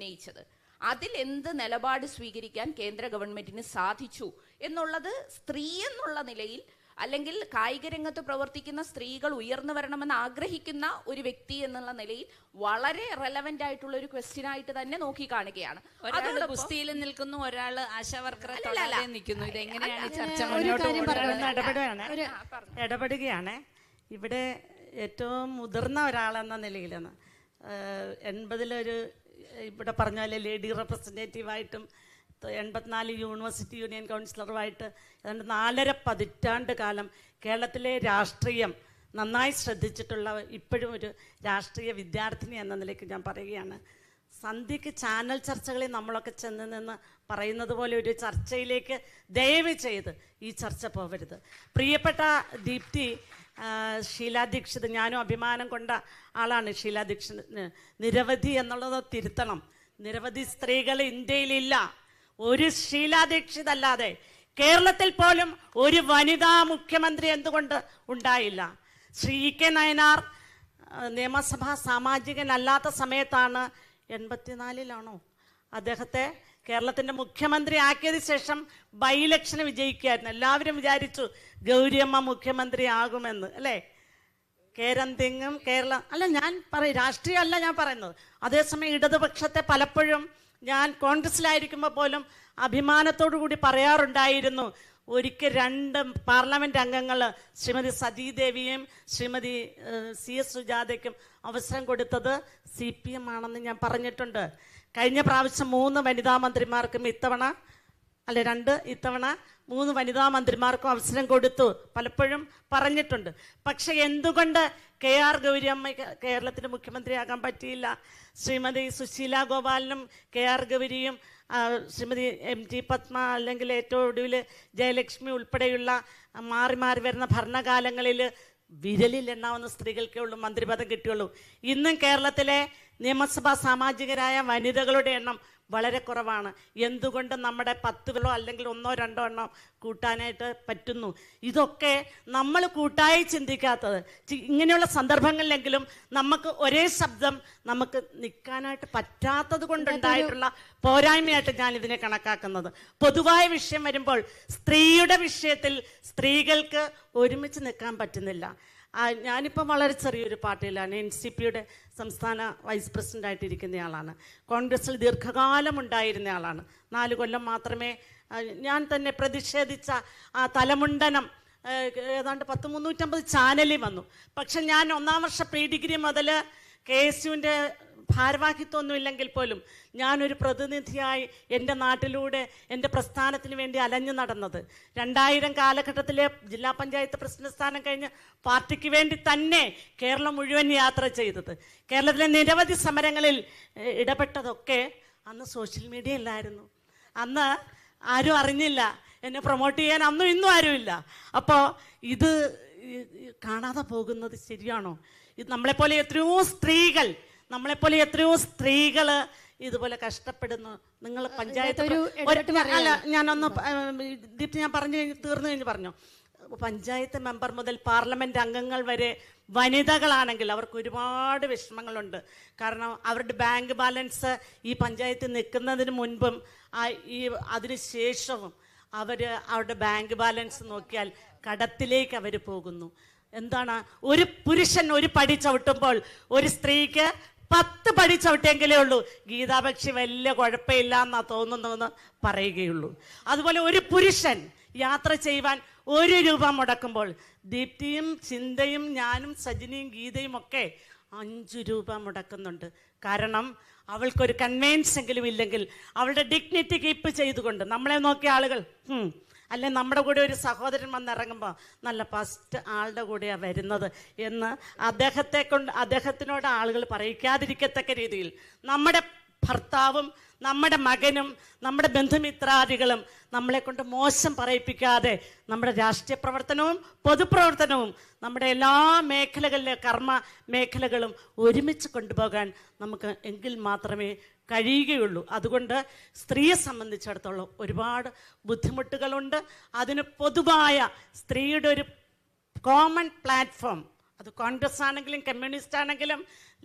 ഉന്നയിച്ചത്. അതിൽ എന്ത് നിലപാട് സ്വീകരിക്കാൻ കേന്ദ്ര ഗവൺമെന്റിന് സാധിച്ചു എന്നുള്ളത് സ്ത്രീ എന്നുള്ള നിലയിൽ, അല്ലെങ്കിൽ കായിക രംഗത്ത് പ്രവർത്തിക്കുന്ന സ്ത്രീകൾ ഉയർന്നു വരണമെന്ന് ആഗ്രഹിക്കുന്ന ഒരു വ്യക്തി എന്നുള്ള നിലയിൽ വളരെ റെലവെന്റ് ആയിട്ടുള്ള ഒരു ക്വസ്റ്റ്യൻ ആയിട്ട് തന്നെ നോക്കി കാണുകയാണ്. ഒരാള് ഗുസ്തിയിൽ നിൽക്കുന്നു, ഒരാള് ആശാവർക്കറെ നിൽക്കുന്നു. ഇതെങ്ങനെയാണ് ചർച്ച ഇടപെടുകയാണ്. ഇവിടെ ഏറ്റവും മുതിർന്ന ഒരാളെന്ന നിലയിലാണ് 80-ലൊരു ഇവിടെ പറഞ്ഞ പോലെ ലേഡി റെപ്രസെൻറ്റേറ്റീവായിട്ടും 84 യൂണിവേഴ്സിറ്റി യൂണിയൻ കൗൺസിലറുമായിട്ട് ഏതാണ്ട് 4.5 പതിറ്റാണ്ട് കാലം കേരളത്തിലെ രാഷ്ട്രീയം നന്നായി ശ്രദ്ധിച്ചിട്ടുള്ള ഇപ്പോഴും ഒരു രാഷ്ട്രീയ വിദ്യാർത്ഥിനി എന്ന നിലയ്ക്ക് ഞാൻ പറയുകയാണ്. സന്ധ്യയ്ക്ക് ചാനൽ ചർച്ചകളിൽ നമ്മളൊക്കെ ചെന്ന് നിന്ന് പറയുന്നത് പോലെ ഒരു ചർച്ചയിലേക്ക് ദയവ് ചെയ്ത് ഈ ചർച്ച പോകരുത്. പ്രിയപ്പെട്ട ദീപ്തി, ഷീലാ ദീക്ഷിത്, ഞാനും അഭിമാനം കൊണ്ട ആളാണ് ഷീലാ ദീക്ഷിതിന്. നിരവധി എന്നുള്ളത് തിരുത്തണം. നിരവധി സ്ത്രീകൾ ഇന്ത്യയിലില്ല. ഒരു ഷീലാ ദീക്ഷിത് അല്ലാതെ കേരളത്തിൽ പോലും ഒരു വനിതാ മുഖ്യമന്ത്രി എന്തുകൊണ്ട് ഉണ്ടായില്ല? ശ്രീ കെ നയനാർ നിയമസഭാ സാമാജികനല്ലാത്ത സമയത്താണ് 84-ലാണോ അദ്ദേഹത്തെ കേരളത്തിൻ്റെ മുഖ്യമന്ത്രി ആക്കിയതിന് ശേഷം ബൈ ഇലക്ഷന് വിജയിക്കുകയായിരുന്നു. എല്ലാവരും വിചാരിച്ചു ഗൗരിയമ്മ മുഖ്യമന്ത്രി ആകുമെന്ന്, അല്ലേ? കേരളത്തിങ്ങും കേരളം അല്ല, ഞാൻ രാഷ്ട്രീയമല്ല ഞാൻ പറയുന്നത്. അതേസമയം ഇടതുപക്ഷത്തെ പലപ്പോഴും ഞാൻ കോൺഗ്രസിലായിരിക്കുമ്പോൾ പോലും അഭിമാനത്തോടു കൂടി പറയാറുണ്ടായിരുന്നു, ഒരിക്കൽ 2 പാർലമെൻറ്റ് അംഗങ്ങൾ ശ്രീമതി സതീദേവിയും ശ്രീമതി CS സുജാതയ്ക്കും അവസരം കൊടുത്തത് CPM ആണെന്ന് ഞാൻ പറഞ്ഞിട്ടുണ്ട്. കഴിഞ്ഞ പ്രാവശ്യം 3 വനിതാ മന്ത്രിമാർക്കും ഇത്തവണ 3 വനിതാ മന്ത്രിമാർക്കും അവസരം കൊടുത്തു, പലപ്പോഴും പറഞ്ഞിട്ടുണ്ട്. പക്ഷെ എന്തുകൊണ്ട് KR ഗൗരിയമ്മയ്ക്ക് കേരളത്തിൻ്റെ മുഖ്യമന്ത്രിയാകാൻ പറ്റിയില്ല? ശ്രീമതി സുശീല ഗോപാലിനും KR ഗൗരിയും ശ്രീമതി MT പത്മ, അല്ലെങ്കിൽ ഏറ്റവും ഒടുവിൽ ജയലക്ഷ്മി ഉൾപ്പെടെയുള്ള മാറി മാറി വരുന്ന ഭരണകാലങ്ങളിൽ വിരലിൽ എണ്ണാവുന്ന സ്ത്രീകൾക്കേ ഉള്ളൂ മന്ത്രിപദം കിട്ടിയുള്ളൂ. ഇന്നും കേരളത്തിലെ നിയമസഭാ സാമാജികരായ വനിതകളുടെ എണ്ണം വളരെ കുറവാണ്. എന്തുകൊണ്ട് നമ്മുടെ 10 അല്ലെങ്കിൽ 1-2 എണ്ണം കൂട്ടാനായിട്ട് പറ്റുന്നു? ഇതൊക്കെ നമ്മൾ കൂട്ടായി ചിന്തിക്കാത്തത്. ഇങ്ങനെയുള്ള സന്ദർഭങ്ങളിലെങ്കിലും നമുക്ക് ഒരേ ശബ്ദം നമുക്ക് നിൽക്കാനായിട്ട് പറ്റാത്തത് കൊണ്ടുണ്ടായിട്ടുള്ള പോരായ്മയായിട്ട് ഞാൻ ഇതിനെ കണക്കാക്കുന്നത്. പൊതുവായ വിഷയം വരുമ്പോൾ സ്ത്രീയുടെ വിഷയത്തിൽ സ്ത്രീകൾക്ക് ഒരുമിച്ച് നിൽക്കാൻ പറ്റുന്നില്ല. ഞാനിപ്പം വളരെ ചെറിയൊരു പാർട്ടിയിലാണ്, NCPയുടെ സംസ്ഥാന വൈസ് പ്രസിഡൻ്റായിട്ടിരിക്കുന്നയാളാണ്. കോൺഗ്രസിൽ ദീർഘകാലം ഉണ്ടായിരുന്ന ആളാണ്. 4 കൊല്ലം മാത്രമേ ഞാൻ തന്നെ പ്രതിഷേധിച്ച ആ തലമുണ്ടനം ഏതാണ്ട് 350 ചാനലിൽ വന്നു. പക്ഷെ ഞാൻ 1-ാം വർഷ പ്രീ ഡിഗ്രി മുതൽ KSUവിൻ്റെ ഭാരവാഹിത്വമൊന്നും ഇല്ലെങ്കിൽ പോലും ഞാനൊരു പ്രതിനിധിയായി എൻ്റെ നാട്ടിലൂടെ എൻ്റെ പ്രസ്ഥാനത്തിന് വേണ്ടി അലഞ്ഞു നടന്നത്. 2000 കാലഘട്ടത്തിലെ ജില്ലാ പഞ്ചായത്ത് പ്രസിഡന്റ് സ്ഥാനം കഴിഞ്ഞ് പാർട്ടിക്ക് വേണ്ടി തന്നെ കേരളം മുഴുവൻ യാത്ര ചെയ്തത്. കേരളത്തിലെ നിരവധി സമരങ്ങളിൽ ഇടപെട്ടതൊക്കെ അന്ന് സോഷ്യൽ മീഡിയ ഇല്ലായിരുന്നു. അന്ന് ആരും അറിഞ്ഞില്ല. എന്നെ പ്രൊമോട്ട് ചെയ്യാൻ അന്നും ഇന്നും ആരുമില്ല. അപ്പോൾ ഇത് കാണാതെ പോകുന്നത് ശരിയാണോ? ഇത് നമ്മളെപ്പോലെ എത്രയോ സ്ത്രീകൾ ഇതുപോലെ കഷ്ടപ്പെടുന്നു. നിങ്ങൾ പഞ്ചായത്ത് ഞാനൊന്ന് ദീപ്തി ഞാൻ തീർന്നു കഴിഞ്ഞ് പറഞ്ഞു. പഞ്ചായത്ത് മെമ്പർ മുതൽ പാർലമെൻറ്റ് അംഗങ്ങൾ വരെ വനിതകളാണെങ്കിൽ അവർക്ക് ഒരുപാട് വിഷമങ്ങളുണ്ട്. കാരണം അവരുടെ ബാങ്ക് ബാലൻസ് ഈ പഞ്ചായത്തിൽ നിൽക്കുന്നതിന് മുൻപും അതിന് ശേഷവും അവരുടെ ബാങ്ക് ബാലൻസ് നോക്കിയാൽ കടത്തിലേക്ക് അവർ പോകുന്നു. എന്താണ്? ഒരു പുരുഷൻ ഒരു പടി ചവിട്ടുമ്പോൾ ഒരു സ്ത്രീക്ക് 10 പടി ചവിട്ടിയെങ്കിലേ ഉള്ളൂ ഗീതാപക്ഷി വലിയ കുഴപ്പമില്ല എന്നാ തോന്നുന്നതെന്ന് പറയുകയുള്ളൂ. അതുപോലെ ഒരു പുരുഷൻ യാത്ര ചെയ്യുവാൻ 1 രൂപ മുടക്കുമ്പോൾ ദീപ്തിയും ചിന്തയും ഞാനും സജിനിയും ഗീതയും ഒക്കെ 5 രൂപ മുടക്കുന്നുണ്ട്. കാരണം അവൾക്കൊരു കൺവെൻസ് എങ്കിലും ഇല്ലെങ്കിൽ അവളുടെ ഡിഗ്നിറ്റി കീപ്പ് ചെയ്തുകൊണ്ട് നമ്മളെ നോക്കിയ ആളുകൾ അല്ലെ നമ്മുടെ കൂടെ ഒരു സഹോദരൻ വന്നിറങ്ങുമ്പോൾ നല്ല ഫസ്റ്റ് ആളുടെ കൂടെയാണ് വരുന്നത് എന്ന് അദ്ദേഹത്തിനോട് ആളുകൾ പറയിക്കാതിരിക്കത്തക്ക രീതിയിൽ നമ്മുടെ ഭർത്താവും നമ്മുടെ മകനും നമ്മുടെ ബന്ധുമിത്രാദികളും നമ്മളെ കൊണ്ട് മോശം പറയിപ്പിക്കാതെ നമ്മുടെ രാഷ്ട്രീയ പ്രവർത്തനവും പൊതുപ്രവർത്തനവും നമ്മുടെ എല്ലാ മേഖലകളിലെ കർമ്മ മേഖലകളും ഒരുമിച്ച് കൊണ്ടുപോകാൻ നമുക്ക് എങ്കിൽ മാത്രമേ കഴിയുകയുള്ളൂ. അതുകൊണ്ട് സ്ത്രീയെ സംബന്ധിച്ചിടത്തോളം ഒരുപാട് ബുദ്ധിമുട്ടുകളുണ്ട്. അതിന് പൊതുവായ സ്ത്രീയുടെ ഒരു കോമൺ പ്ലാറ്റ്ഫോം, അത് കോൺഗ്രസ് ആണെങ്കിലും കമ്മ്യൂണിസ്റ്റ് ആണെങ്കിലും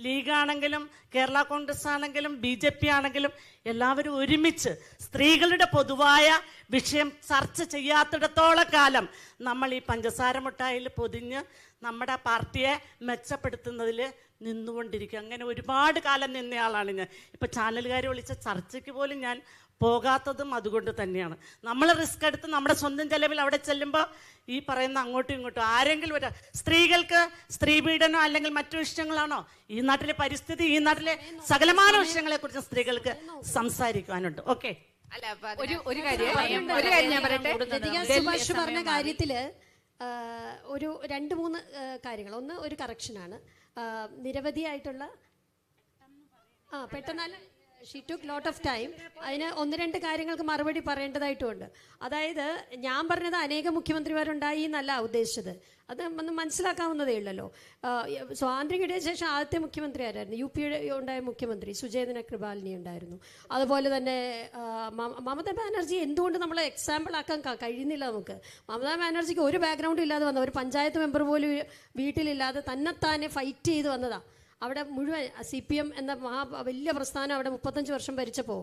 ലീഗ് ആണെങ്കിലും കേരള കോൺഗ്രസ് ആണെങ്കിലും BJP ആണെങ്കിലും എല്ലാവരും ഒരുമിച്ച് സ്ത്രീകളുടെ പൊതുവായ വിഷയം ചർച്ച ചെയ്യാത്തിടത്തോളം കാലം നമ്മൾ ഈ പഞ്ചസാര മുട്ടായിൽ പൊതിഞ്ഞ് നമ്മുടെ പാർട്ടിയെ മെച്ചപ്പെടുത്തുന്നതിൽ നിന്നുകൊണ്ടിരിക്കും. അങ്ങനെ ഒരുപാട് കാലം നിന്നയാളാണ് ഞാൻ. ഇപ്പം ചാനലുകാർ വിളിച്ച ചർച്ചയ്ക്ക് പോലും ഞാൻ പോകാത്തതും അതുകൊണ്ട് തന്നെയാണ്. നമ്മൾ റിസ്ക് എടുത്ത് നമ്മുടെ സ്വന്തം ചെലവിൽ അവിടെ ചെല്ലുമ്പോൾ ഈ പറയുന്ന അങ്ങോട്ടും ഇങ്ങോട്ടും ആരെങ്കിലും ഒരു സ്ത്രീകൾക്ക് സ്ത്രീപീഡനോ അല്ലെങ്കിൽ മറ്റു വിഷയങ്ങളാണോ? ഈ നാട്ടിലെ പരിസ്ഥിതി, ഈ നാട്ടിലെ സകലമാന വിഷയങ്ങളെ കുറിച്ച് സ്ത്രീകൾക്ക് സംസാരിക്കാനുണ്ട്. ഓക്കെ, ഒരു കാര്യം ഞാൻ പറയട്ടെ. സുഭാഷ് പറഞ്ഞ കാര്യത്തില് ഒരു 2-3 കാര്യങ്ങൾ. ഒന്ന്, ഒരു കറക്ഷനാണ്. നിരവധിയായിട്ടുള്ള പെട്ടെന്നല്ല, she took lot of time. അതിന് 1-2 കാര്യങ്ങൾക്ക് മറുപടി പറയേണ്ടതായിട്ടുമുണ്ട്. അതായത് ഞാൻ പറഞ്ഞത് അനേകം മുഖ്യമന്ത്രിമാരുണ്ടായി എന്നല്ല ഉദ്ദേശിച്ചത്. അത് ഒന്ന് മനസ്സിലാക്കാവുന്നതേ ഉള്ളല്ലോ. സ്വാതന്ത്ര്യം കിട്ടിയ ശേഷം ആദ്യത്തെ മുഖ്യമന്ത്രി ആരായിരുന്നു? UP ഉണ്ടായ മുഖ്യമന്ത്രി സുചേതന കൃപാലിനി ഉണ്ടായിരുന്നു. അതുപോലെ തന്നെ മമതാ ബാനർജി എന്തുകൊണ്ട് നമ്മൾ എക്സാമ്പിൾ ആക്കാൻ കഴിയുന്നില്ല നമുക്ക്? മമതാ ബാനർജിക്ക് ഒരു ബാക്ക്ഗ്രൗണ്ടും ഇല്ലാതെ വന്ന, ഒരു പഞ്ചായത്ത് മെമ്പർ പോലും വീട്ടിലില്ലാതെ തന്നെത്താനെ ഫൈറ്റ് ചെയ്ത് വന്നതാണ്. അവിടെ മുഴുവൻ CPM എന്ന വലിയ പ്രസ്ഥാനം അവിടെ 35 വർഷം ഭരിച്ചപ്പോൾ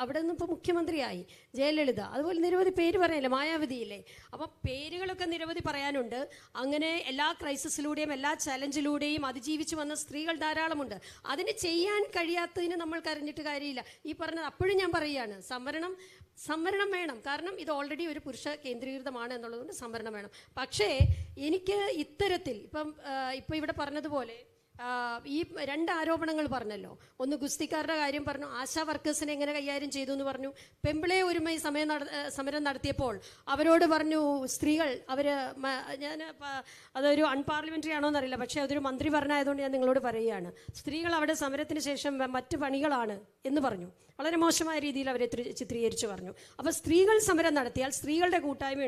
അവിടെ നിന്ന് ഇപ്പോൾ മുഖ്യമന്ത്രിയായി. ജയലളിത, അതുപോലെ നിരവധി പേര് പറയാനില്ലേ, മായാവതിയില്ലേ. അപ്പം പേരുകളൊക്കെ നിരവധി പറയാനുണ്ട്. അങ്ങനെ എല്ലാ ക്രൈസിസിലൂടെയും എല്ലാ ചലഞ്ചിലൂടെയും അതിജീവിച്ച് വന്ന സ്ത്രീകൾ ധാരാളമുണ്ട്. അതിന് ചെയ്യാൻ കഴിയാത്തതിന് നമ്മൾ കരഞ്ഞിട്ട് കാര്യമില്ല. ഈ പറഞ്ഞത് അപ്പോഴും ഞാൻ പറയുകയാണ്, സംവരണം വേണം. കാരണം ഇത് ഓൾറെഡി ഒരു പുരുഷ കേന്ദ്രീകൃതമാണ് എന്നുള്ളതുകൊണ്ട് സംവരണം വേണം. പക്ഷേ എനിക്ക് ഇത്തരത്തിൽ ഇപ്പം ഇവിടെ പറഞ്ഞതുപോലെ ഈ 2 ആരോപണങ്ങൾ പറഞ്ഞല്ലോ. ഒന്ന്, ഗുസ്തിക്കാരുടെ കാര്യം പറഞ്ഞു, ആശാ വർക്കേഴ്സിനെ എങ്ങനെ കൈകാര്യം ചെയ്തു എന്ന് പറഞ്ഞു. പെമ്പിളെ ഒരുമയി സമരം നടത്തിയപ്പോൾ അവരോട് പറഞ്ഞു സ്ത്രീകൾ അതൊരു അൺപാർലമെന്ററി ആണോ എന്നറിയില്ല, പക്ഷേ അതൊരു മന്ത്രി പറഞ്ഞായതുകൊണ്ട് ഞാൻ നിങ്ങളോട് പറയുകയാണ്, സ്ത്രീകൾ അവിടെ സമരത്തിന് ശേഷം മറ്റു പണികളാണ് എന്ന് പറഞ്ഞു. വളരെ മോശമായ രീതിയിൽ അവരെ ചിത്രീകരിച്ചു പറഞ്ഞു. അപ്പോൾ സ്ത്രീകൾ സമരം നടത്തിയാൽ സ്ത്രീകളുടെ കൂട്ടായ്മ